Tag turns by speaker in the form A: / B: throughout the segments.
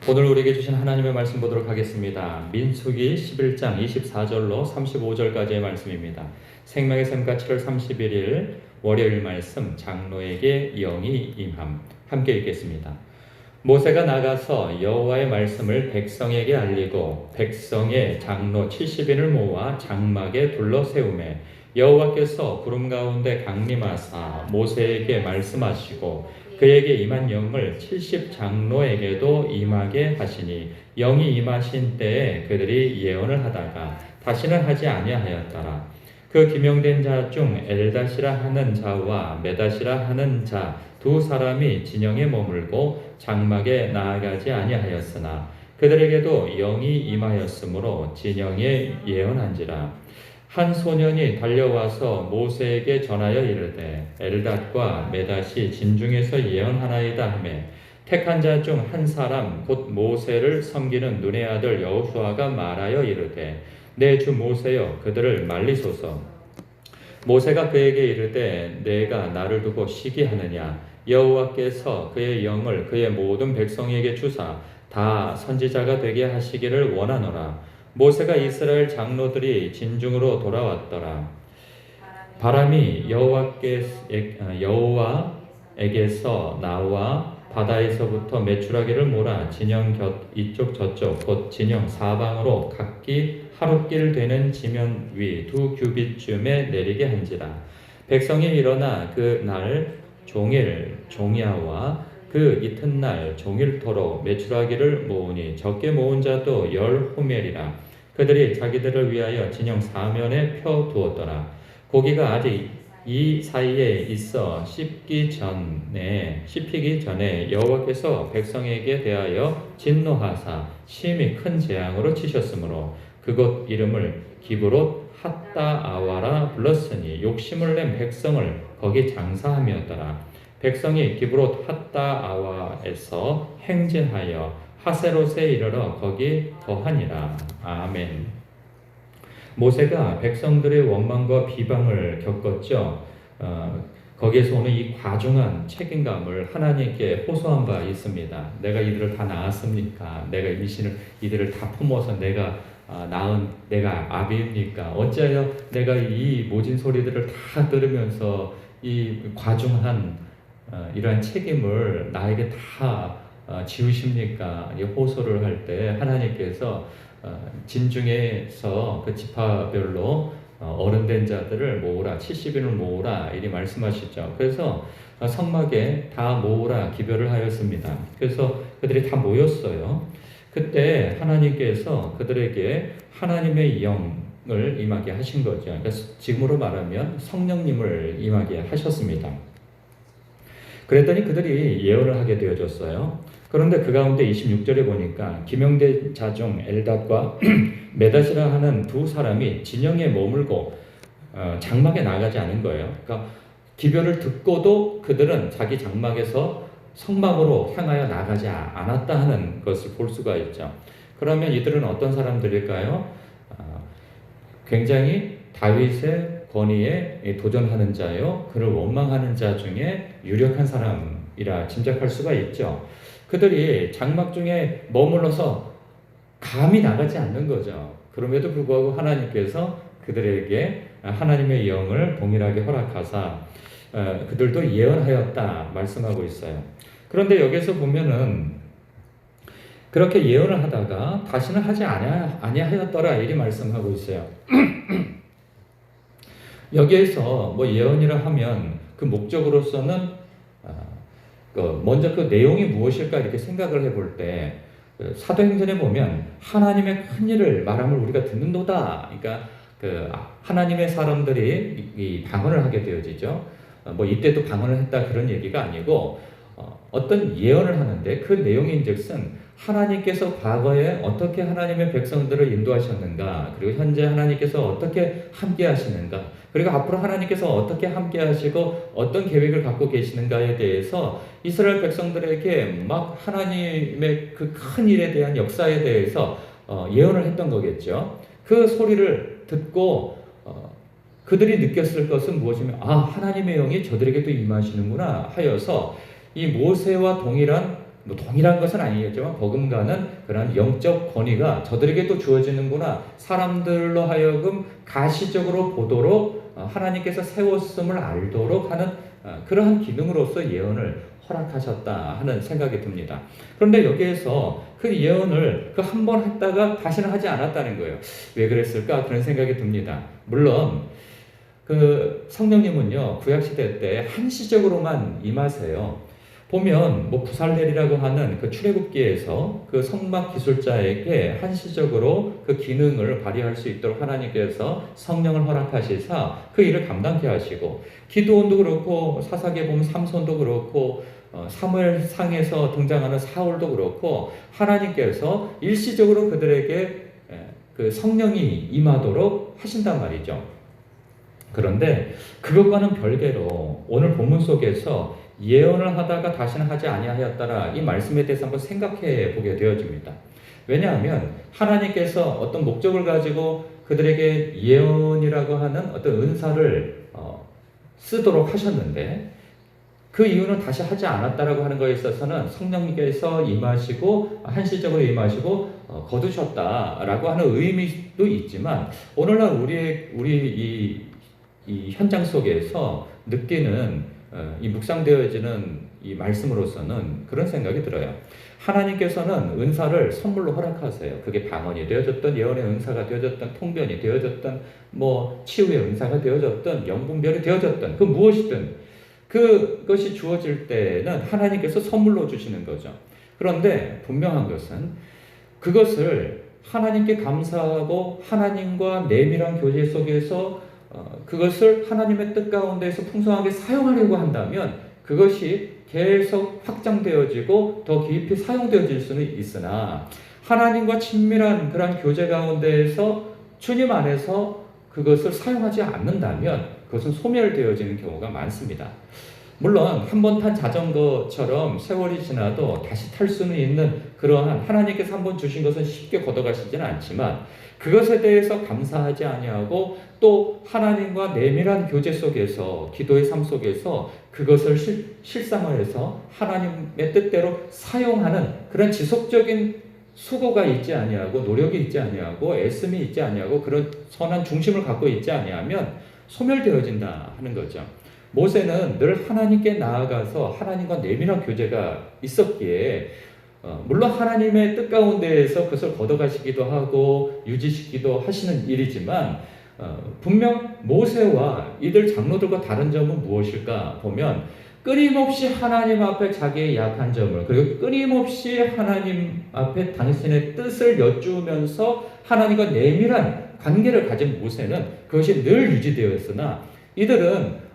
A: 오늘 우리에게 주신 하나님의 말씀 보도록 하겠습니다. 민수기 11장 24절로 35절까지의 말씀입니다. 생명의 샘가 7월 31일 월요일 말씀 장로에게 영이 임함. 함께 읽겠습니다. 모세가 나가서 여호와의 말씀을 백성에게 알리고 백성의 장로 70인을 모아 장막에 둘러 세우매 여호와께서 구름 가운데 강림하사 모세에게 말씀하시고 그에게 임한 영을 70장로에게도 임하게 하시니 영이 임하신 때에 그들이 예언을 하다가 다시는 하지 아니하였더라. 그 기명된 자 중 엘닷이라 하는 자와 메닷이라 하는 자 두 사람이 진영에 머물고 장막에 나아가지 아니하였으나 그들에게도 영이 임하였으므로 진영에 예언한지라. 한 소년이 달려와서 모세에게 전하여 이르되 엘닷과 메닷이 진중에서 예언하나이다 하매 택한 자 중 한 사람 곧 모세를 섬기는 눈의 아들 여호수아가 말하여 이르되 내 주 모세여 그들을 말리소서. 모세가 그에게 이르되 내가 나를 두고 시기하느냐. 여호와께서 그의 영을 그의 모든 백성에게 주사 다 선지자가 되게 하시기를 원하노라. 모세가 이스라엘 장로들이 진중으로 돌아왔더라. 바람이 여호와에게서 나와 바다에서부터 메추라기를 몰아 진영 곁 이쪽 저쪽 곧 진영 사방으로 각기 하룻길 되는 지면 위 2규빗쯤에 내리게 한지라. 백성이 일어나 그 날 종일 종야와 그 이튿날 종일토록 메추라기를 모으니 적게 모은 자도 10호멜이라. 그들이 자기들을 위하여 진영 사면에 펴 두었더라. 고기가 아직 이 사이에 있어 씹히기 전에 여호와께서 백성에게 대하여 진노하사 심히 큰 재앙으로 치셨으므로 그곳 이름을 기브롯 핫다아와라 불렀으니 욕심을 낸 백성을 거기 장사함이었더라. 백성이 기브롯 핫다아와에서 행진하여 하세롯에 이르러 거기 거하니라. 아멘. 모세가 백성들의 원망과 비방을 겪었죠. 거기에서 오는 이 과중한 책임감을 하나님께 호소한 바 있습니다. 내가 이들을 다 낳았습니까? 내가 이들을 다 품어서 내가 낳은 내가 아비입니까? 어찌하여 내가 이 모진 소리들을 다 들으면서 이 과중한 이러한 책임을 나에게 다 지우십니까? 이 호소를 할 때 하나님께서 진중에서 그 지파별로 어른된 자들을 모으라 70인을 모으라 이리 말씀하시죠. 그래서 성막에 다 모으라 기별을 하였습니다. 그래서 그들이 다 모였어요. 그때 하나님께서 그들에게 하나님의 영을 임하게 하신 거죠. 그러니까 지금으로 말하면 성령님을 임하게 하셨습니다. 그랬더니 그들이 예언을 하게 되어졌어요. 그런데 그 가운데 26절에 보니까 기명된 자 중 엘닷과 메닷이라 하는 두 사람이 진영에 머물고 장막에 나가지 않은 거예요. 그러니까 기별을 듣고도 그들은 자기 장막에서 성막으로 향하여 나가지 않았다 하는 것을 볼 수가 있죠. 그러면 이들은 어떤 사람들일까요? 굉장히 다윗의 권위에 도전하는 자요, 그를 원망하는 자 중에 유력한 사람이라 짐작할 수가 있죠. 그들이 장막 중에 머물러서 감히 나가지 않는 거죠. 그럼에도 불구하고 하나님께서 그들에게 하나님의 영을 동일하게 허락하사 그들도 예언하였다 말씀하고 있어요. 그런데 여기서 보면은 그렇게 예언을 하다가 다시는 하지 아니하였더라 이리 말씀하고 있어요. 여기에서 뭐 예언이라 하면 그 목적으로서는 먼저 그 내용이 무엇일까 이렇게 생각을 해볼 때 사도행전에 보면 하나님의 큰 일을 말함을 우리가 듣는도다. 그러니까 그 하나님의 사람들이 이 방언을 하게 되어지죠. 뭐 이때도 방언을 했다 그런 얘기가 아니고 어떤 예언을 하는데 그 내용인즉슨 하나님께서 과거에 어떻게 하나님의 백성들을 인도하셨는가, 그리고 현재 하나님께서 어떻게 함께 하시는가, 그리고 앞으로 하나님께서 어떻게 함께 하시고 어떤 계획을 갖고 계시는가에 대해서 이스라엘 백성들에게 막 하나님의 그 큰 일에 대한 역사에 대해서 예언을 했던 거겠죠. 그 소리를 듣고 그들이 느꼈을 것은 무엇이면 하나님의 영이 저들에게도 임하시는구나 하여서 이 모세와 동일한 뭐 동일한 것은 아니겠지만 버금가는 그런 영적 권위가 저들에게도 주어지는구나. 사람들로 하여금 가시적으로 보도록 하나님께서 세웠음을 알도록 하는 그러한 기능으로서 예언을 허락하셨다 하는 생각이 듭니다. 그런데 여기에서 그 예언을 그 한 번 했다가 다시는 하지 않았다는 거예요. 왜 그랬을까? 그런 생각이 듭니다. 물론 그 성령님은요 구약시대 때 한시적으로만 임하세요. 보면 뭐 부살렐이라고 하는 그 출애굽기에서 그 성막 기술자에게 한시적으로 그 기능을 발휘할 수 있도록 하나님께서 성령을 허락하시사 그 일을 감당케 하시고, 기드온도 그렇고 사사기에 보면 삼손도 그렇고 사무엘상에서 등장하는 사울도 그렇고 하나님께서 일시적으로 그들에게 그 성령이 임하도록 하신단 말이죠. 그런데 그것과는 별개로 오늘 본문 속에서 예언을 하다가 다시는 하지 아니하였더라, 이 말씀에 대해서 한번 생각해 보게 되어집니다. 왜냐하면 하나님께서 어떤 목적을 가지고 그들에게 예언이라고 하는 어떤 은사를 쓰도록 하셨는데, 그 이유는 다시 하지 않았다라고 하는 것에 있어서는 성령님께서 임하시고 한시적으로 임하시고 거두셨다라고 하는 의미도 있지만, 오늘날 우리 이 현장 속에서 느끼는 이 묵상되어지는 이 말씀으로서는 그런 생각이 들어요. 하나님께서는 은사를 선물로 허락하세요. 그게 방언이 되어졌던, 예언의 은사가 되어졌던, 통변이 되어졌던, 뭐 치유의 은사가 되어졌던, 영분별이 되어졌던, 그 무엇이든 그것이 주어질 때는 하나님께서 선물로 주시는 거죠. 그런데 분명한 것은 그것을 하나님께 감사하고 하나님과 내밀한 교제 속에서 그것을 하나님의 뜻 가운데서 풍성하게 사용하려고 한다면 그것이 계속 확장되어지고 더 깊이 사용되어질 수는 있으나, 하나님과 친밀한 그런 교제 가운데에서 주님 안에서 그것을 사용하지 않는다면 그것은 소멸되어지는 경우가 많습니다. 물론 한 번 탄 자전거처럼 세월이 지나도 다시 탈 수는 있는 그러한, 하나님께서 한 번 주신 것은 쉽게 걷어가시지는 않지만 그것에 대해서 감사하지 아니하고 또 하나님과 내밀한 교제 속에서, 기도의 삶 속에서 그것을 실상화해서 하나님의 뜻대로 사용하는 그런 지속적인 수고가 있지 아니하고 노력이 있지 아니하고 애씀이 있지 아니하고 그런 선한 중심을 갖고 있지 아니하면 소멸되어진다 하는 거죠. 모세는 늘 하나님께 나아가서 하나님과 내밀한 교제가 있었기에 물론 하나님의 뜻 가운데에서 그것을 걷어가시기도 하고 유지시키기도 하시는 일이지만 분명 모세와 이들 장로들과 다른 점은 무엇일까 보면, 끊임없이 하나님 앞에 자기의 약한 점을, 그리고 끊임없이 하나님 앞에 당신의 뜻을 여쭈면서 하나님과 내밀한 관계를 가진 모세는 그것이 늘 유지되었으나, 이들은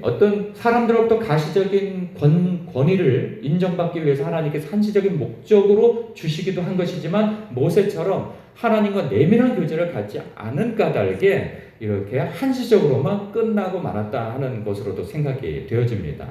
A: 어떤 사람들로부터 가시적인 권위를 인정받기 위해서 하나님께서 한시적인 목적으로 주시기도 한 것이지만, 모세처럼 하나님과 내밀한 교제를 갖지 않은 까닭에 이렇게 한시적으로만 끝나고 말았다 하는 것으로도 생각이 되어집니다.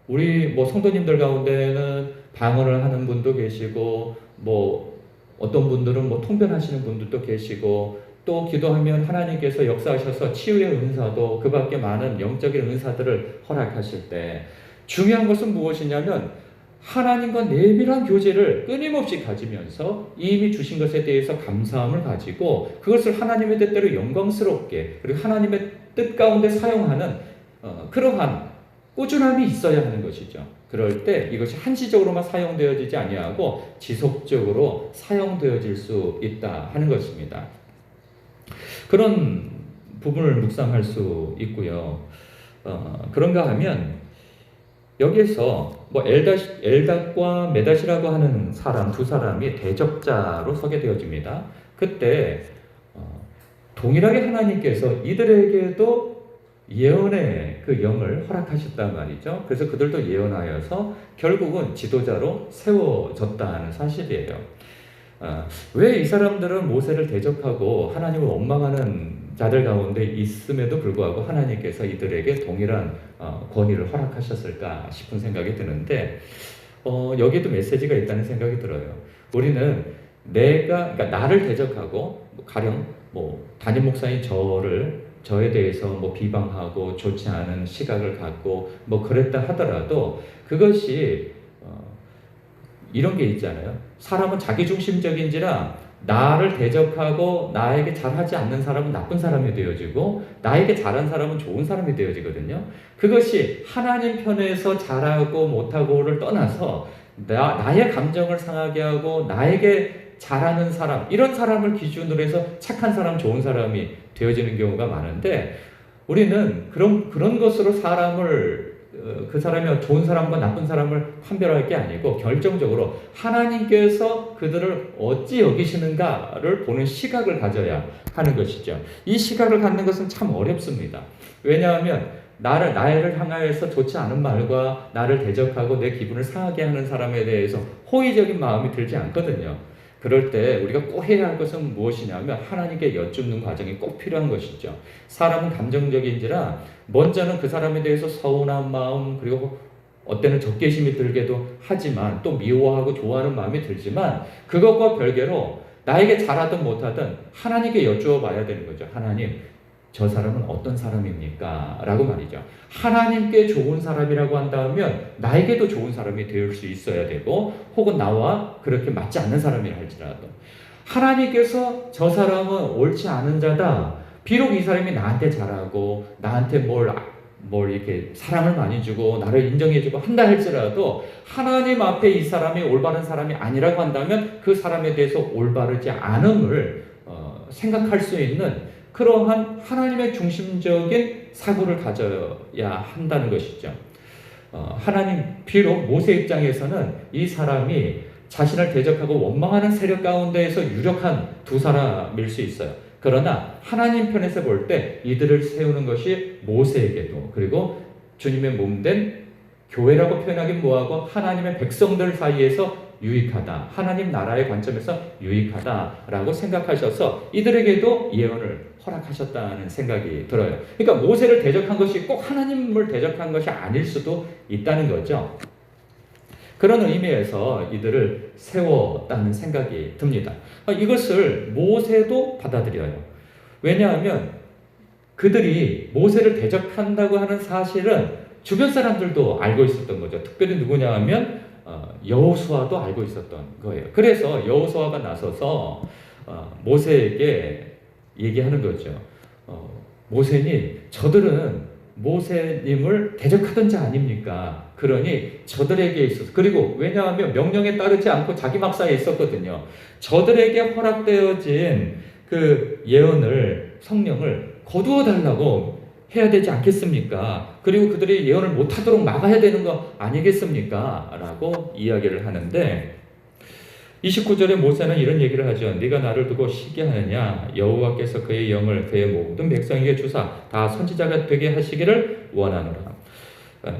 A: 우리 뭐 성도님들 가운데는 방언을 하는 분도 계시고, 뭐 어떤 분들은 뭐 통변하시는 분들도 계시고, 또 기도하면 하나님께서 역사하셔서 치유의 은사도, 그 밖에 많은 영적인 은사들을 허락하실 때 중요한 것은 무엇이냐면 하나님과 내밀한 교제를 끊임없이 가지면서 이미 주신 것에 대해서 감사함을 가지고 그것을 하나님의 뜻대로 영광스럽게, 그리고 하나님의 뜻 가운데 사용하는 그러한 꾸준함이 있어야 하는 것이죠. 그럴 때 이것이 한시적으로만 사용되어지지 아니하고 지속적으로 사용되어질 수 있다 하는 것입니다. 그런 부분을 묵상할 수 있고요. 그런가 하면 여기에서 뭐 엘닷과 메닷이라고 하는 두 사람이 대적자로 서게 되어집니다. 그때 동일하게 하나님께서 이들에게도 예언의 그 영을 허락하셨단 말이죠. 그래서 그들도 예언하여서 결국은 지도자로 세워졌다는 사실이에요. 왜 이 사람들은 모세를 대적하고 하나님을 원망하는 자들 가운데 있음에도 불구하고 하나님께서 이들에게 동일한 권위를 허락하셨을까 싶은 생각이 드는데, 여기에도 메시지가 있다는 생각이 들어요. 우리는 그러니까 나를 대적하고, 가령 담임 목사인 저를 저에 대해서 뭐 비방하고 좋지 않은 시각을 갖고 뭐 그랬다 하더라도 그것이 이런 게 있잖아요. 사람은 자기중심적인지라 나를 대적하고 나에게 잘하지 않는 사람은 나쁜 사람이 되어지고 나에게 잘한 사람은 좋은 사람이 되어지거든요. 그것이 하나님 편에서 잘하고 못하고를 떠나서 나의 감정을 상하게 하고 나에게 잘하는 사람, 이런 사람을 기준으로 해서 착한 사람, 좋은 사람이 되어지는 경우가 많은데 우리는 그런 것으로 사람을 그 사람이 좋은 사람과 나쁜 사람을 판별할 게 아니고 결정적으로 하나님께서 그들을 어찌 여기시는가를 보는 시각을 가져야 하는 것이죠. 이 시각을 갖는 것은 참 어렵습니다. 왜냐하면 나를 향하여서 좋지 않은 말과 나를 대적하고 내 기분을 상하게 하는 사람에 대해서 호의적인 마음이 들지 않거든요. 그럴 때 우리가 꼭 해야 할 것은 무엇이냐면 하나님께 여쭙는 과정이 꼭 필요한 것이죠. 사람은 감정적인지라 먼저는 그 사람에 대해서 서운한 마음, 그리고 어때는 적개심이 들기도 하지만 또 미워하고 좋아하는 마음이 들지만 그것과 별개로 나에게 잘하든 못하든 하나님께 여쭈어 봐야 되는 거죠. 하나님, 저 사람은 어떤 사람입니까? 라고 말이죠. 하나님께 좋은 사람이라고 한다면 나에게도 좋은 사람이 될 수 있어야 되고 혹은 나와 그렇게 맞지 않는 사람이라 할지라도 하나님께서 저 사람은 옳지 않은 자다. 비록 이 사람이 나한테 잘하고 나한테 뭘 이렇게 사랑을 많이 주고 나를 인정해주고 한다 할지라도 하나님 앞에 이 사람이 올바른 사람이 아니라고 한다면 그 사람에 대해서 올바르지 않음을 생각할 수 있는 그러한 하나님의 중심적인 사고를 가져야 한다는 것이죠. 하나님, 비록 모세 입장에서는 이 사람이 자신을 대적하고 원망하는 세력 가운데에서 유력한 두 사람일 수 있어요. 그러나 하나님 편에서 볼 때 이들을 세우는 것이 모세에게도 그리고 주님의 몸된 교회라고 표현하긴 뭐하고 하나님의 백성들 사이에서 유익하다. 하나님 나라의 관점에서 유익하다라고 생각하셔서 이들에게도 예언을 허락하셨다는 생각이 들어요. 그러니까 모세를 대적한 것이 꼭 하나님을 대적한 것이 아닐 수도 있다는 거죠. 그런 의미에서 이들을 세웠다는 생각이 듭니다. 이것을 모세도 받아들여요. 왜냐하면 그들이 모세를 대적한다고 하는 사실은 주변 사람들도 알고 있었던 거죠. 특별히 누구냐 하면 여호수아도 알고 있었던 거예요. 그래서 여호수아가 나서서 모세에게 얘기하는 거죠. 모세님, 저들은 모세님을 대적하던 자 아닙니까? 그러니 저들에게 있어서, 그리고 왜냐하면 명령에 따르지 않고 자기 막사에 있었거든요. 저들에게 허락되어진 그 예언을, 성령을 거두어 달라고 해야 되지 않겠습니까? 그리고 그들이 예언을 못하도록 막아야 되는 거 아니겠습니까? 라고 이야기를 하는데 29절에 모세는 이런 얘기를 하죠. 네가 나를 두고 시기하느냐? 여호와께서 그의 영을 그의 모든 백성에게 주사 다 선지자가 되게 하시기를 원하노라.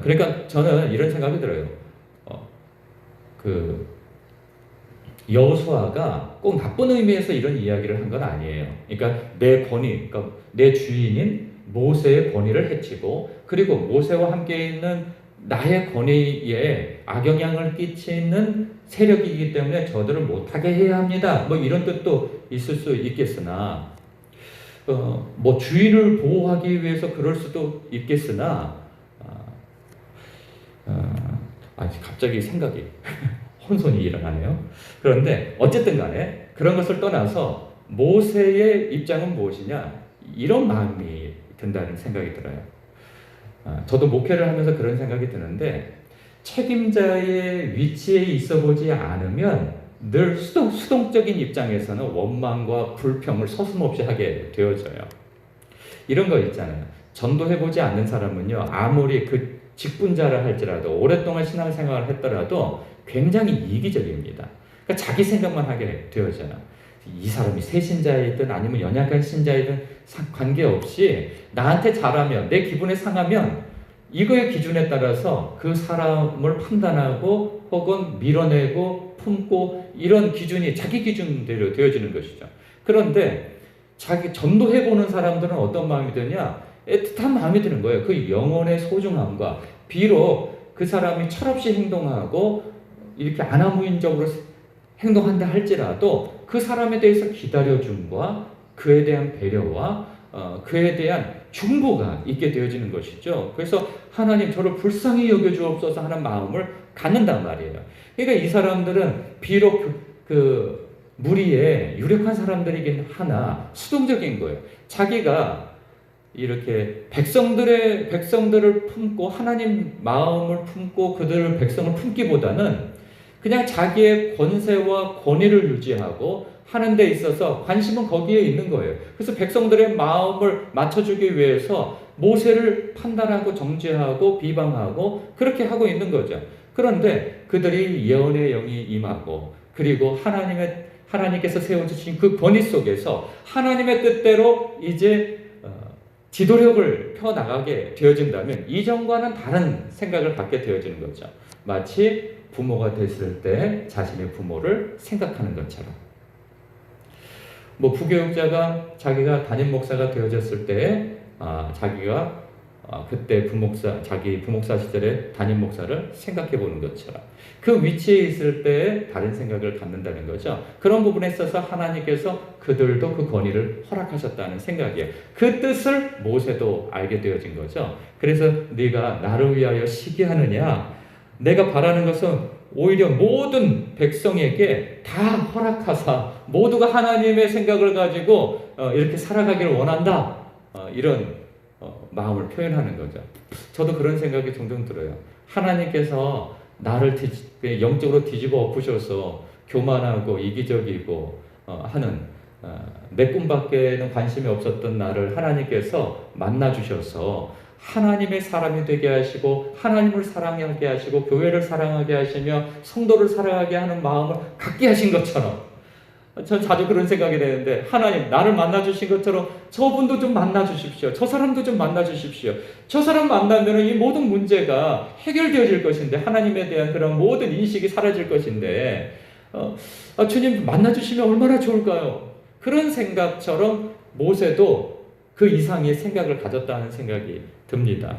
A: 그러니까 저는 이런 생각이 들어요. 여호수아가 꼭 나쁜 의미에서 이런 이야기를 한 건 아니에요. 그러니까 내 권위, 그러니까 내 주인인 모세의 권위를 해치고 그리고 모세와 함께 있는 나의 권위에 악영향을 끼치는 세력이기 때문에 저들을 못하게 해야 합니다. 뭐 이런 뜻도 있을 수 있겠으나 뭐 주인을 보호하기 위해서 그럴 수도 있겠으나 갑자기 생각이 혼선이 일어나네요. 그런데 어쨌든 간에 그런 것을 떠나서 모세의 입장은 무엇이냐? 이런 마음이 든다는 생각이 들어요. 저도 목회를 하면서 그런 생각이 드는데 책임자의 위치에 있어 보지 않으면 늘 수동적인 입장에서는 원망과 불평을 서슴없이 하게 되어져요. 이런 거 있잖아요. 전도해보지 않는 사람은요, 아무리 그 직분자라 할지라도 오랫동안 신앙생활을 했더라도 굉장히 이기적입니다. 그러니까 자기 생각만 하게 되어져요. 이 사람이 새신자이든 아니면 연약한 신자이든 관계없이 나한테 잘하면 내 기분에 상하면 이거의 기준에 따라서 그 사람을 판단하고 혹은 밀어내고 품고 이런 기준이 자기 기준대로 되어지는 것이죠. 그런데 자기 전도해보는 사람들은 어떤 마음이 드냐? 애틋한 마음이 드는 거예요. 그 영혼의 소중함과 비록 그 사람이 철없이 행동하고 이렇게 아나무인적으로 행동한다 할지라도 그 사람에 대해서 기다려줌과 그에 대한 배려와 그에 대한 중보가 있게 되어지는 것이죠. 그래서 하나님 저를 불쌍히 여겨주옵소서 하는 마음을 갖는단 말이에요. 그러니까 이 사람들은 비록 그 무리에 유력한 사람들이긴 하나 수동적인 거예요. 자기가 이렇게 백성들을 품고 하나님 마음을 품고 그들을 백성을 품기보다는 그냥 자기의 권세와 권위를 유지하고 하는 데 있어서 관심은 거기에 있는 거예요. 그래서 백성들의 마음을 맞춰주기 위해서 모세를 판단하고 정죄하고 비방하고 그렇게 하고 있는 거죠. 그런데 그들이 예언의 영이 임하고 그리고 하나님께서 세워주신 그 권위 속에서 하나님의 뜻대로 이제 지도력을 펴나가게 되어진다면 이전과는 다른 생각을 갖게 되어지는 거죠. 마치 부모가 됐을 때 자신의 부모를 생각하는 것처럼. 부교육자가 자기가 담임 목사가 되어졌을 때 자기가 그때 자기 부목사 시절에 담임 목사를 생각해 보는 것처럼 그 위치에 있을 때 다른 생각을 갖는다는 거죠. 그런 부분에 있어서 하나님께서 그들도 그 권위를 허락하셨다는 생각이에요. 그 뜻을 모세도 알게 되어진 거죠. 그래서 네가 나를 위하여 시기하느냐? 내가 바라는 것은 오히려 모든 백성에게 다 허락하사 모두가 하나님의 생각을 가지고 이렇게 살아가기를 원한다. 이런 마음을 표현하는 거죠. 저도 그런 생각이 종종 들어요. 하나님께서 나를 영적으로 뒤집어 엎으셔서 교만하고 이기적이고 하는 내 꿈밖에는 관심이 없었던 나를 하나님께서 만나주셔서 하나님의 사람이 되게 하시고 하나님을 사랑하게 하시고 교회를 사랑하게 하시며 성도를 사랑하게 하는 마음을 갖게 하신 것처럼 전 자주 그런 생각이 되는데 하나님 나를 만나주신 것처럼 저분도 좀 만나주십시오. 저 사람도 좀 만나주십시오. 저 사람 만나면 이 모든 문제가 해결되어질 것인데 하나님에 대한 그런 모든 인식이 사라질 것인데 주님 만나주시면 얼마나 좋을까요? 그런 생각처럼 모세도 그 이상의 생각을 가졌다는 생각이 듭니다.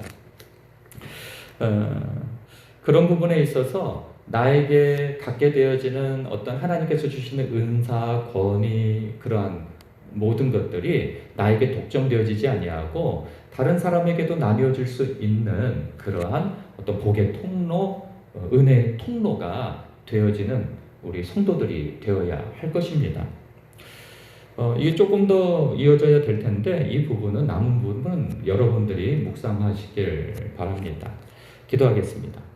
A: 그런 부분에 있어서 나에게 갖게 되어지는 어떤 하나님께서 주시는 은사, 권위, 그러한 모든 것들이 나에게 독점되어지지 아니하고 다른 사람에게도 나뉘어질 수 있는 그러한 어떤 복의 통로, 은혜의 통로가 되어지는 우리 성도들이 되어야 할 것입니다. 이게 조금 더 이어져야 될 텐데 이 부분은 남은 부분은 여러분들이 묵상하시길 바랍니다. 기도하겠습니다.